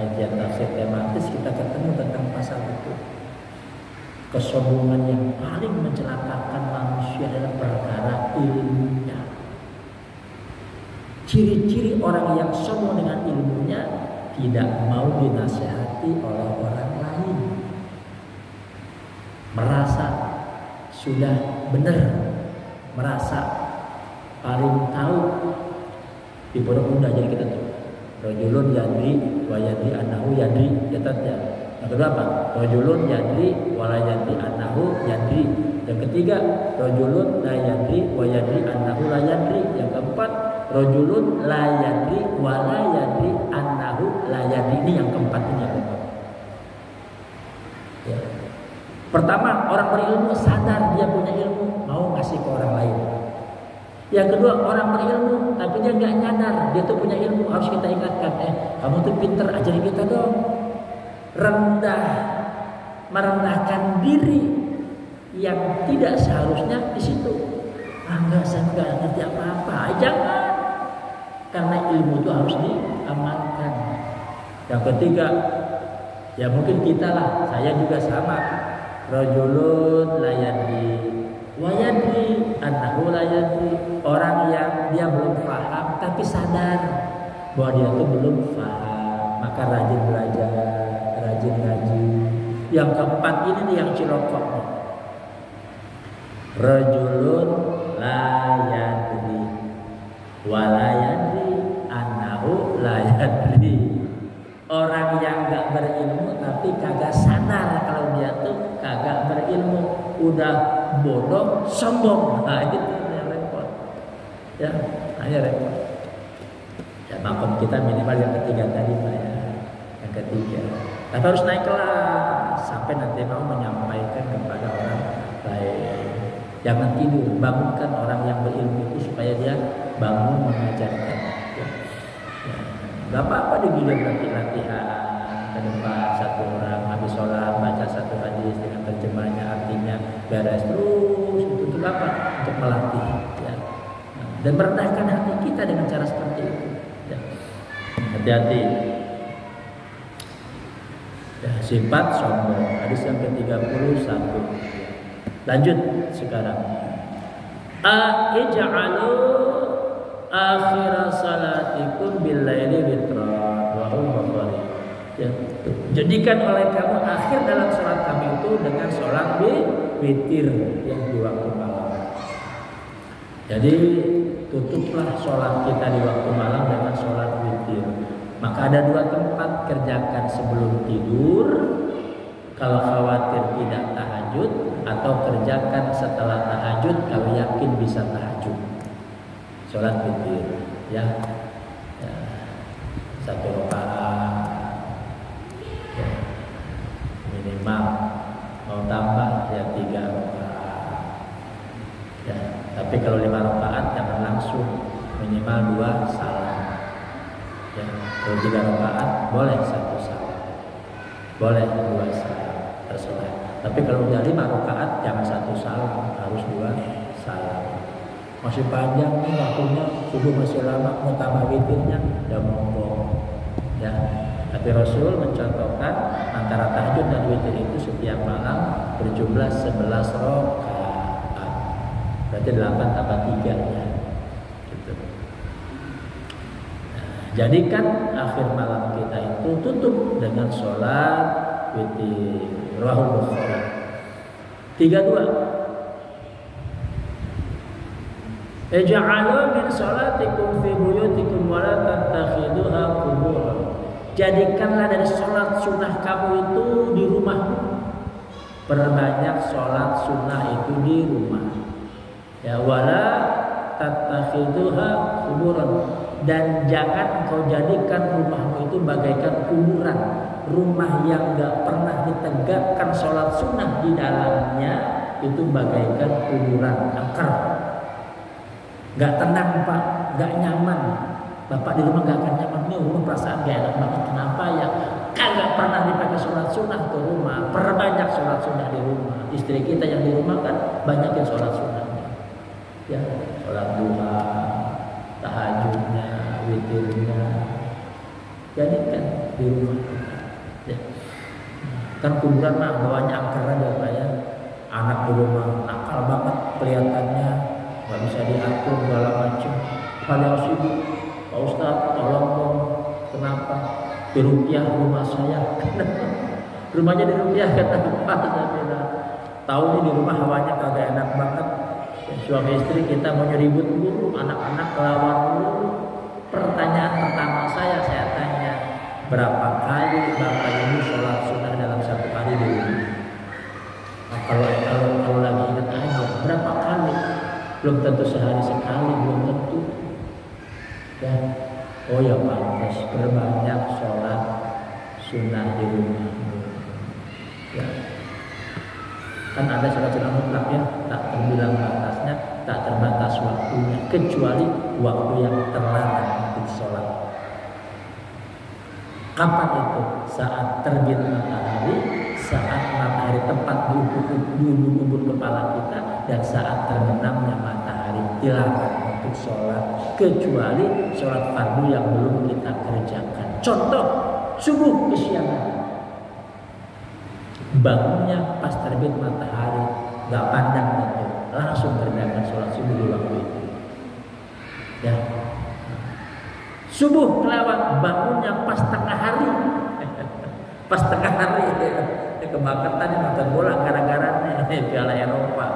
kajian tafsir tematis kita ketemu tentang pasal itu. Kesombongan yang paling mencelakakan manusia adalah perkara ilmunya. Ciri-ciri orang yang sombong dengan ilmunya tidak mau dinasihati oleh orang lain. Merasa sudah benar, merasa paling tahu. Di pondok muda jadi kita tuh. Rajulun yadri wa yadri annahu yadri, ya tanya. Yang kedua apa? Rajulun yadri wa la yadri annahu yadri. Yang ketiga, rajulun la yadri wa yadri annahu la yadri. Yang keempat, rajulun la yadri wa la yadri annahu la yadri. Ini yang keempat ini yang keempat. Ya. Pertama, orang berilmu sadar dia punya ilmu, mau ngasih ke orang lain. Yang kedua, orang berilmu tapi dia nggak nyadar dia tuh punya ilmu, harus kita ingatkan, kamu tuh pinter, ajarin kita dong. Rendah, merendahkan diri yang tidak seharusnya di situ. Enggak, saya nggak ngerti apa-apa. Jangan, karena ilmu itu harus diamalkan. Yang ketiga, ya mungkin kita lah, saya juga sama. Rajulun la yadri wa yadri annahu la yadri. Orang yang dia belum paham tapi sadar bahwa dia itu belum paham, maka rajin belajar, rajin ngaji. Yang keempat ini nih yang cilokok. Rajulun la yadri wa la yadri annahu la yadri. Orang yang gak berilmu tapi kagak sadar kalau dia tuh kagak berilmu, udah bodoh sombong. Nah itu yang repot. Ya, hanya repot. Ya makom kita minimal yang ketiga tadi Pak ya. Yang ketiga. Tapi harus naik kelas sampai nanti mau menyampaikan kepada orang lain. Jangan tidur, bangunkan orang yang berilmu itu supaya dia bangun mengajarkan. Ya. Gak apa-apa digilir nanti latihan ke depan satu orang habis sholat baca satu hadis dengan terjemahnya artinya beres terus. Untuk apa? Untuk melatih ya. Dan merendahkan hati kita dengan cara seperti itu ya. Hati-hati ya, sifat sombong. Hadis yang ke-31. Lanjut sekarang. Ij'alu akhir salatikum bil laili witran wa Bukhari. Ya. Jadikan oleh kamu akhir dalam salat kami itu dengan salat witir yang di waktu malam. Jadi tutuplah salat kita di waktu malam dengan salat witir. Maka ada dua tempat, kerjakan sebelum tidur kalau khawatir tidak tahajud, atau kerjakan setelah tahajud kalau yakin bisa tahajud. Sholat witir ya, satu rakaat ya, minimal, mau tambah ya 3 rakaat ya. Tapi kalau 5 rakaat jangan langsung, minimal 2 salam ya. Kalau 3 rakaat boleh 1 salam, boleh 2 salam, terserah. Tapi kalau udah 5 rakaat jangan 1 salam, harus 2 salam. Masih panjang nih waktunya, subuh masih lama, mau tambah witirnya, ya monggo ya. Tapi Rasul mencontohkan antara tahajud dan witir itu setiap malam berjumlah 11 rakaat. Berarti 8 tambah 3 ya. Gitu. Nah, jadikan akhir malam kita itu tutup dengan sholat witir. Rawahu Bukhari. 32. Ij'alu min salatikum fi buyutikum wa la tattakhiduha qubur. Jadikanlah dari salat sunnah kamu itu di rumahmu. Perbanyak salat sunnah itu di rumah. Ya, wala tattakhiduha quburan. Dan jangan kau jadikan rumahmu itu bagaikan kuburan. Rumah yang enggak pernah ditegakkan salat sunnah di dalamnya itu bagaikan kuburan, angker. Gak tenang Pak, gak nyaman. Bapak di rumah gak akan nyaman. Nih rumah perasaan gak enak banget. Kenapa ya? Kagak pernah dipakai sholat sunnah ke rumah. Perbanyak sholat sunnah di rumah. Istri kita yang di rumah kan banyakin sholat sunnahnya ya, sholat duha, tahajudnya, witirnya jadikan di rumah kita. Ya. Kan kuburan mah bawanya angker aja Pak ya. Anak di rumah nakal banget kelihatannya, nggak bisa diatur segala macam. Hal yang sibuk, Pak Ustadz tolong dong, kenapa dirupiah rumah saya? Rumahnya dirupiah kenapa? Saya bilang, tahu nih di rumah hawanya kagak enak banget. Suami istri kita mau nyeribut dulu, anak-anak kelawan dulu. Pertanyaan pertama saya tanya, berapa kali Bapak Ibu sholat sunnah dalam satu hari di rumah? Nah, kalau lagi ingat aja, berapa kali? Belum tentu sehari sekali, belum tentu. Ya, oh ya pantas berbanyak sholat sunnah di rumah. Ya. Kan ada sholat sunnah mutlak ya, tak terbilang batasnya, tak terbatas waktunya, kecuali waktu yang terlarang untuk sholat. Kapan itu? Saat terbit matahari, saat matahari tepat di ubun kepala kita, dan saat terbenamnya matahari. Dilarang untuk sholat, kecuali sholat fardu yang belum kita kerjakan. Contoh, subuh kesiangan. Bangunnya pas terbit matahari, gak pandang itu, langsung kerjakan sholat subuh di waktu itu. Ya. Subuh kelewat, bangunnya pas tengah hari. Pas tengah hari ya. Kebakar tadi nonton bola gara-gara Piala Eropa.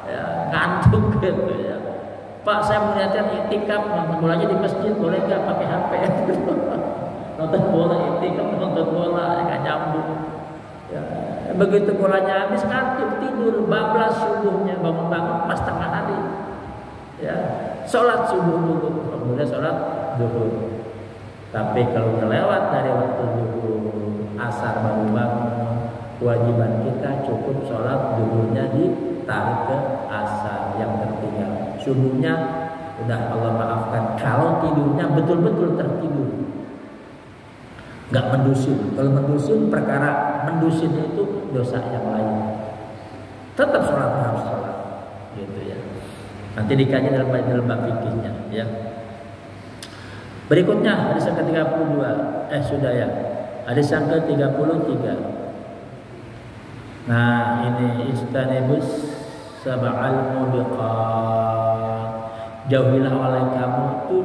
Ya, ngantuk gitu ya. Pak, saya mau lihatkan itikaf, nonton bolanya di masjid, boleh nggak pakai HP? Nonton bola itikaf, nonton bola nggak nyambung. Ya, begitu bolanya habis ngantuk tidur, bablas subuhnya, bangun-bangun pas tengah hari. Ya, sholat subuh dulu, kemudian sholat zuhur. Tapi kalau kelewat dari waktu zuhur, asar baru bangun, kewajiban kita cukup sholat zuhurnya ditarik ke asar yang tertinggal. Subuhnya udah Allah maafkan. Kalau tidurnya betul-betul tertidur, nggak mendusun. Kalau mendusun, perkara mendusun itu dosa yang lain. Tetap sholat harus sholat, gitu ya. Nanti dikaji dalam bab fikihnya, ya. Berikutnya hadis yang ke-32. Sudah ya. Hadis yang ke-33. Nah, ini istanibus sab'al mubiqat. Jauhilah oleh kamu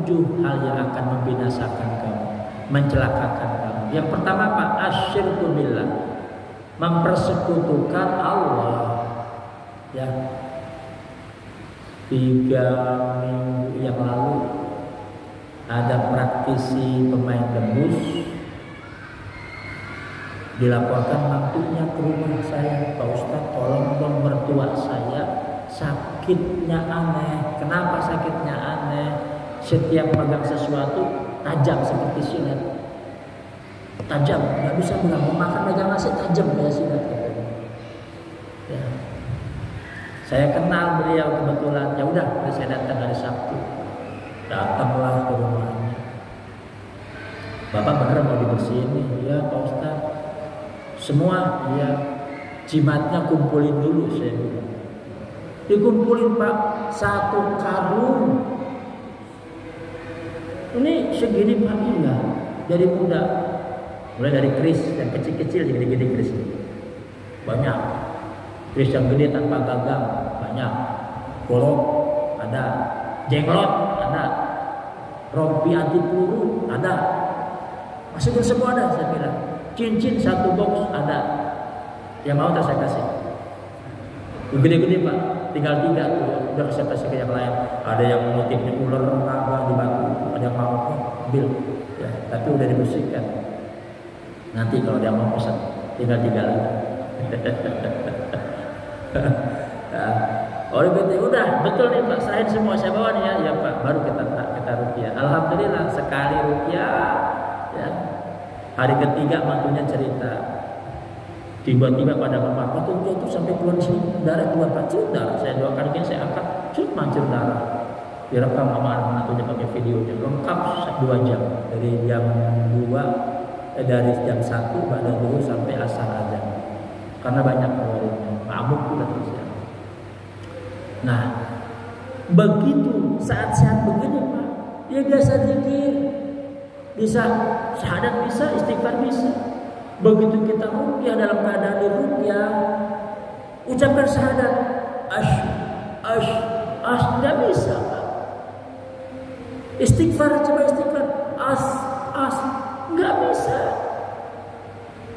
7 hal yang akan membinasakan kamu, mencelakakan kamu. Yang pertama apa? Asyirku billah. Mempersekutukan Allah. Ya. 3 minggu yang lalu ada praktisi pemain debus dilaporkan mantunya ke rumah saya, Pak Ustadz tolong dong mertua saya sakitnya aneh. Kenapa sakitnya aneh? Setiap pegang sesuatu tajam seperti silet, tajam, nggak bisa bilang mau makan megang nasi tajam kayak silet. Ya. Saya kenal beliau kebetulan, ya udah saya datang hari Sabtu, datanglah ke rumahnya. Bapak bener mau dibersihin nih? Iya Pak Ustadz. Semua, ya, jimatnya kumpulin dulu saya bilang. Dikumpulin Pak, 1 karung. Ini segini Pak, iya, dari muda, mulai dari keris yang kecil-kecil jadi gede keris banyak. Keris yang gede tanpa gagang banyak, golok ada, jenglot ada, rompi anti peluru ada, masukin semua ada saya bilang. Cincin 1 box ada, yang mau saya kasih. Gede-gede Pak, tinggal 3 udah saya kasih ke yang lain. Ada yang motifnya ular naga di batu, ada yang mau bil, ya, tapi udah dibersihkan. Nanti kalau dia mau pesan tinggal 3 lagi. Nah, oleh gitu udah betul nih Pak, serahin semua saya bawa nih ya, ya Pak, baru kita rupiah. Alhamdulillah sekali rupiah, ya. Hari ketiga mantunya cerita, tiba-tiba pada bapak mantu itu sampai keluar sini darah keluar Pak, darah. Saya doakan kan saya angkat, mancur darah. Direkam sama mantunya pakai videonya lengkap 2 jam dari jam 2 dari jam 1 pada dulu sampai asar azan karena banyak keluarnya. Mabuk pula terus ya. Nah, begitu saat-saat begini Pak, dia biasa zikir. bisa syahadat, bisa istighfar, bisa. Begitu kita ruqyah dalam keadaan ruqyah, ucapkan syahadat, nggak bisa. Istighfar, coba istighfar, nggak bisa.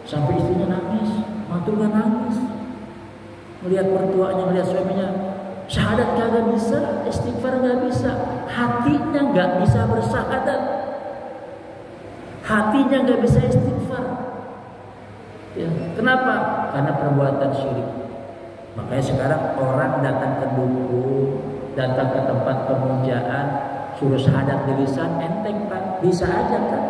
Sampai istrinya nangis, mantunya nangis, melihat mertuanya, melihat suaminya. Syahadat kagak bisa, istighfar nggak bisa, hatinya nggak bisa bersyahadat, hatinya nggak bisa istighfar. Ya, kenapa? Karena perbuatan syirik. Makanya sekarang orang datang ke dukun, datang ke tempat pemujaan, suruh syahadat di lisan, enteng Pak, bisa aja kan?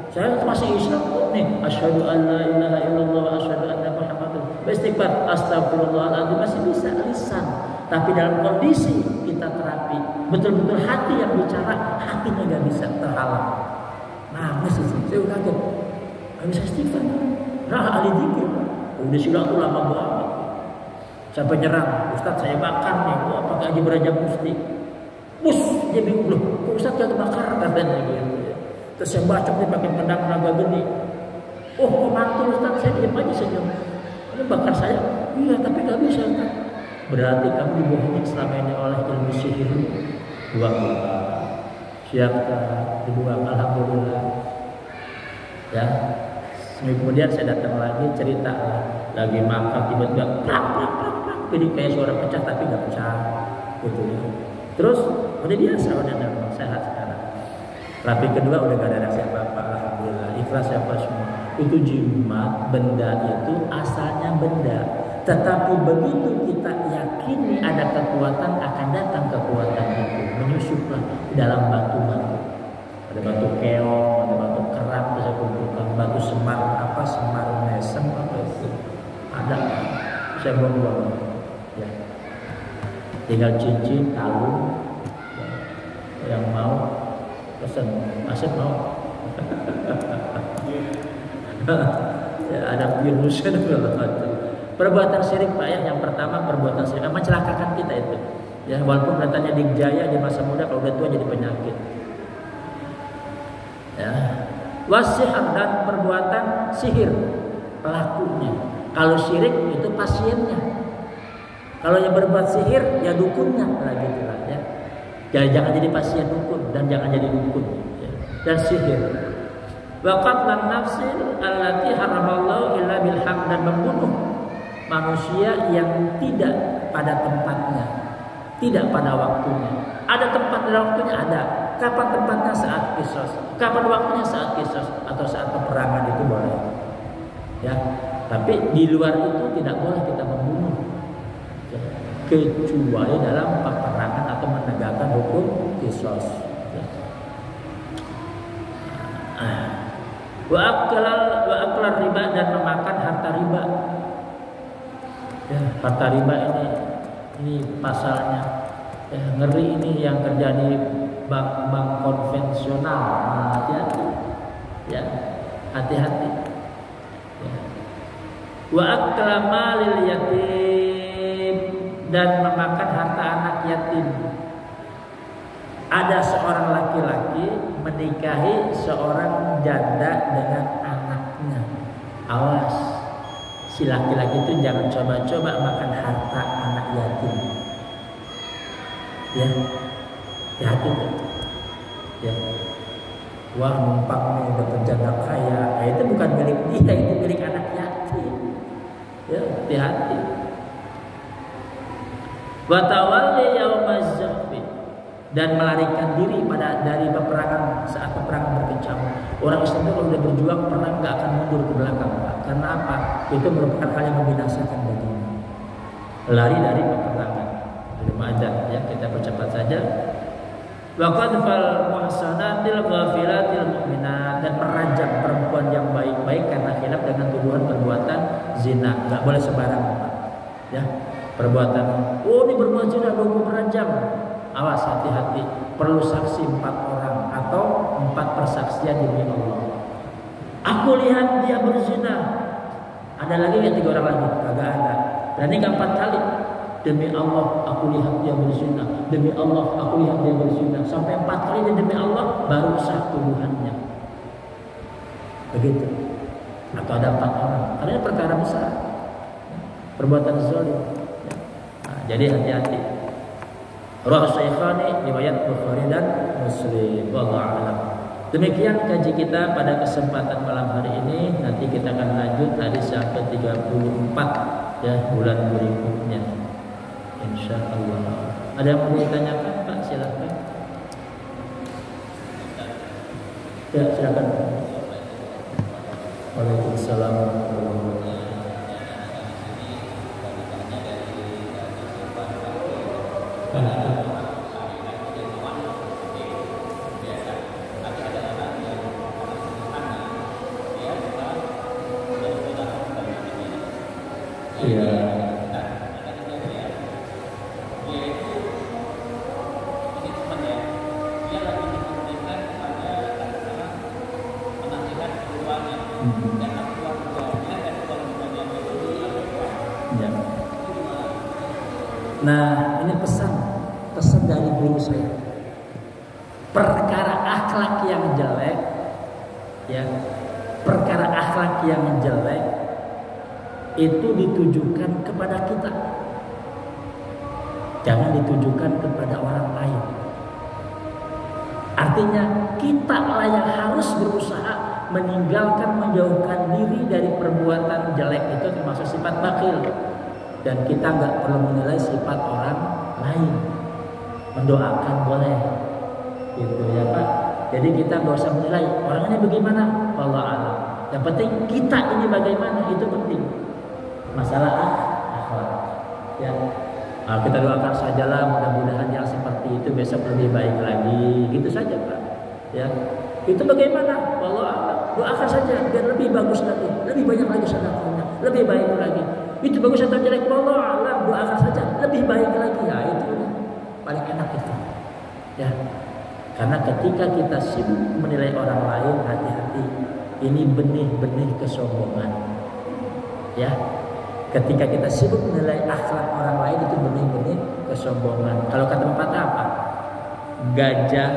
Saya masih Islam kok nih, asyhadu an la ilaha illallah wa asyhadu anna muhammadar istighfar, astagfirullahaladzim, masih bisa lisan. Tapi dalam kondisi kita terapi, betul-betul hati yang bicara, hatinya nggak bisa, terhalang. Nangis sih, saya udah kaget, nggak bisa istighfar. Nah, ahli dzikir, udah silang tuh lama banget. Sampai nyerang, Ustaz saya bakar nih, pakai Haji Braja Musti. Dia bingung loh, kok Ustaz gak kebakar katanya gitu. Terus saya bacok nih pakai pedang naga geni. Kok mantul Ustaz, saya diam aja senyum. Ini bakar saya, iya tapi gak bisa kan. Berarti kamu dibohongin selama ini oleh ilmu sihir. Dua kali. Siapkan, dibuang, alhamdulillah. Ya. Seminggu kemudian saya datang lagi, cerita lagi makan, tiba-tiba prak, jadi kayak suara pecah tapi nggak pecah, gitu ya. Terus udah biasa, udah normal, sehat sekarang. Terapi kedua udah gak ada reaksi apa-apa, alhamdulillah, ikhlas apa semua. Itu jimat, benda itu asalnya benda, tetapi begitu kita yakini ada kekuatan, akan datang kekuatan itu, menyusuplah di dalam batu-batu. Ada batu keong, ada batu kerap, bisa kumpulkan batu semar, semar mesem apa itu, ada, saya buang-buang. Ya. Tinggal cincin, kalung, yang mau pesan, Asep mau. Ya, ada virusnya segala macam. Perbuatan syirik Pak ya, yang pertama perbuatan syirik mencelakakan kita itu. Ya, walaupun katanya dijaya di masa muda, kalau udah tua jadi penyakit. Ya, wasihar, dan perbuatan sihir pelakunya. Kalau syirik itu pasiennya. Kalau yang berbuat sihir ya dukunnya lagi ya. Jangan jadi pasien dukun dan jangan jadi dukun. Ya. Dan sihir. Wa qatlan nafsil allati haramallahu illa bil haq, dan membunuh manusia yang tidak pada tempatnya, tidak pada waktunya. Ada tempat dan waktunya, ada. Kapan tempatnya? Saat qisas. Kapan waktunya? Saat qisas atau saat peperangan, itu boleh. Ya, tapi di luar itu tidak boleh kita membunuh, ya, kecuali dalam peperangan atau menegakkan hukum qisas. Ya. Wa aklar riba, dan memakan harta riba. Ya, harta riba ini pasalnya ya, ngeri ini yang terjadi. Bank konvensional, hati-hati, ya, hati-hati. Ya. Wa akla malil yatim, dan memakan harta anak yatim. Ada seorang laki-laki menikahi seorang janda dengan anaknya. Awas, si laki-laki itu jangan coba-coba makan harta anak yatim. Ya. Hati-hati tuh. Ya. Wah, numpang nih dapat janda kaya. Nah, itu bukan milik dia, itu milik anak yatim. Ya, hati-hati. Wa tawalli yaumaz zahfi, dan melarikan diri dari peperangan saat peperangan berkecamuk. Orang Islam itu kalau sudah berjuang perang nggak akan mundur ke belakang, Pak. Karena apa? Itu merupakan hal yang membinasakan baginya. Lari dari peperangan. Remaja, ya, kita percepat saja. Wa qadfal muhsanatil ghafilatil mu'minat, dan merajam perempuan yang baik-baik karena khilaf dengan tuduhan perbuatan zina. Enggak boleh sembarangan, Pak. Ya, perbuatan, oh ini berbuat zina, gue merajam. Awas, hati-hati. Perlu saksi 4 orang atau 4 persaksian demi Allah. Aku lihat dia berzina. Ada lagi yang 3 orang lagi? Kagak ada. Dan ini 4 kali. Demi Allah aku lihat dia berzina, demi Allah aku lihat dia berzina, sampai 4 kali, dan demi Allah baru sah tuduhannya. begitu. Atau ada 4 orang, karena ini perkara besar, perbuatan zalim. Nah, jadi hati-hati. Rawahu Shaykhani, riwayat Bukhari dan Muslim. Wallahu a'lam. Demikian kaji kita pada kesempatan malam hari ini. Nanti kita akan lanjut hadis yang ke-34 ya, bulan berikutnya. Insyaallah. Ada yang mau ditanyakan, Pak? Silakan. Ya, silakan. Waalaikumsalam warahmatullahi wabarakatuh. Nah, ini pesan dari guru saya. Perkara akhlak yang jelek, ya, perkara akhlak yang jelek itu ditujukan kepada kita, jangan ditujukan kepada orang lain. Artinya kita lah yang harus berusaha meninggalkan, menjauhkan diri dari perbuatan jelek itu, termasuk sifat bakhil. Dan kita nggak perlu menilai sifat orang lain. Mendoakan boleh, gitu ya Pak. Jadi kita nggak usah menilai orangnya bagaimana, wallahu a'lam. Yang penting kita ini bagaimana, itu penting. Masalah akhlak, ya. Nah, kita doakan sajalah, mudah-mudahan yang seperti itu besok lebih baik lagi, gitu saja Pak. Ya, itu bagaimana, wallahu a'lam. Doakan saja biar lebih bagus lagi, lebih banyak lagi sedekahnya, lebih baik lagi. Itu bagus atau jelek, wallahu a'lam, doakan saja lebih baik lagi. Ya, itu paling enak itu. Ya. Karena ketika kita sibuk menilai orang lain, hati-hati. Ini benih-benih kesombongan. Ya. Ketika kita sibuk menilai akhlak orang lain, itu benih-benih kesombongan. Kalau kata pepatah apa? Gajah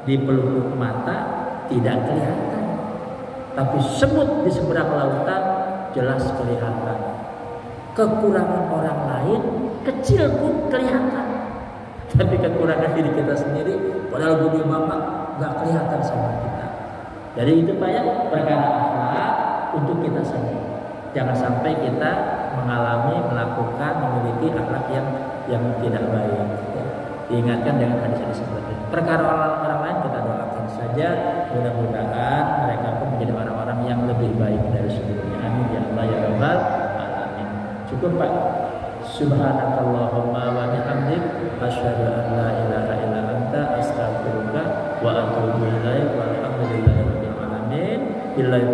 di pelupuk mata tidak kelihatan, tapi semut di seberang lautan jelas kelihatan. Kekurangan orang lain kecil pun kelihatan, tapi kekurangan diri kita sendiri padahal gede banget nggak kelihatan sama kita. Jadi itu Pak ya, perkara akhlak untuk kita sendiri. Jangan sampai kita melakukan, memiliki akhlak yang tidak baik. Ya. Diingatkan dengan hadis-hadis seperti ini. Perkara orang lain kita doakan saja, mudah-mudahan mereka pun menjadi orang-orang yang lebih baik dari sebelumnya. Amin ya Allah ya Rabbal alamin. Cukup Pak. Subhanakallahumma wa bihamdik, asyhadu an la ilaha illa anta, astaghfiruka wa atubu ilaik, walhamdulillahi rabbil alamin. Billahi